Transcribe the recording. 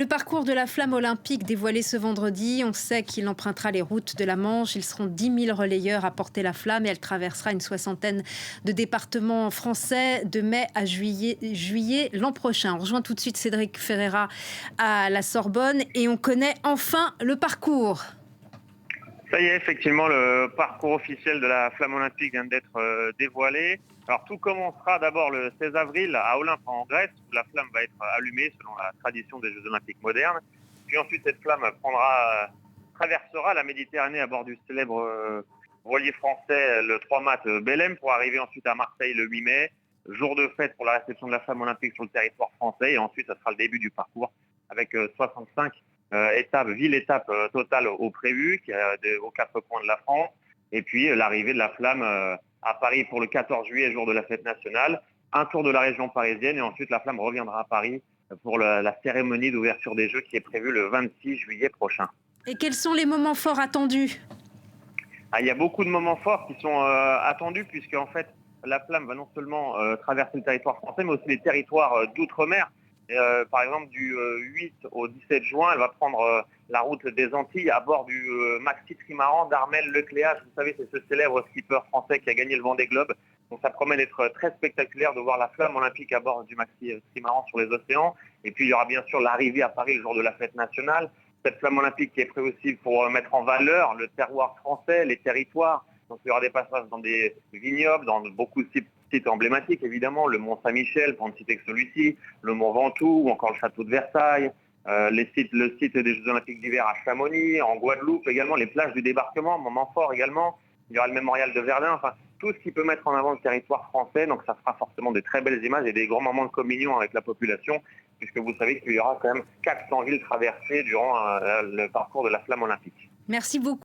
Le parcours de la flamme olympique dévoilé ce vendredi, on sait qu'il empruntera les routes de la Manche. Ils seront 10 000 relayeurs à porter la flamme et elle traversera une soixantaine de départements français de mai à juillet l'an prochain. On rejoint tout de suite Cédric Ferreira à la Sorbonne et on connaît enfin le parcours. Ça y est, effectivement, le parcours officiel de la flamme olympique vient d'être dévoilé. Alors tout commencera d'abord le 16 avril à Olympe en Grèce, où la flamme va être allumée selon la tradition des Jeux olympiques modernes. Puis ensuite, cette flamme traversera la Méditerranée à bord du célèbre voilier français, le 3 mâts Belém, pour arriver ensuite à Marseille le 8 mai, jour de fête pour la réception de la flamme olympique sur le territoire français. Et ensuite, ça sera le début du parcours avec 65 ville-étape totale au prévu, aux quatre coins de la France. Et puis l'arrivée de la flamme à Paris pour le 14 juillet, jour de la fête nationale. Un tour de la région parisienne et ensuite la flamme reviendra à Paris pour la cérémonie d'ouverture des Jeux qui est prévue le 26 juillet prochain. Et quels sont les moments forts attendus? Il y a beaucoup de moments forts qui sont attendus puisque en fait la flamme va non seulement traverser le territoire français mais aussi les territoires d'outre-mer. Par exemple, du 8 au 17 juin, elle va prendre la route des Antilles à bord du Maxi Trimaran d'Armel Lecléache. Vous savez, c'est ce célèbre skipper français qui a gagné le Vendée Globe. Donc ça promet d'être très spectaculaire de voir la flamme olympique à bord du Maxi Trimaran sur les océans. Et puis il y aura bien sûr l'arrivée à Paris le jour de la fête nationale. Cette flamme olympique qui est prévue aussi pour mettre en valeur le terroir français, les territoires. Donc il y aura des passages dans des vignobles, dans beaucoup de sites emblématiques évidemment, le Mont Saint-Michel pour ne citer que celui-ci, le Mont Ventoux ou encore le château de Versailles, le site des Jeux olympiques d'hiver à Chamonix, en Guadeloupe également, les plages du débarquement, moment fort également. Il y aura le mémorial de Verdun, enfin tout ce qui peut mettre en avant le territoire français. Donc ça fera forcément des très belles images et des grands moments de communion avec la population, puisque vous savez qu'il y aura quand même 400 villes traversées durant le parcours de la flamme olympique. Merci beaucoup.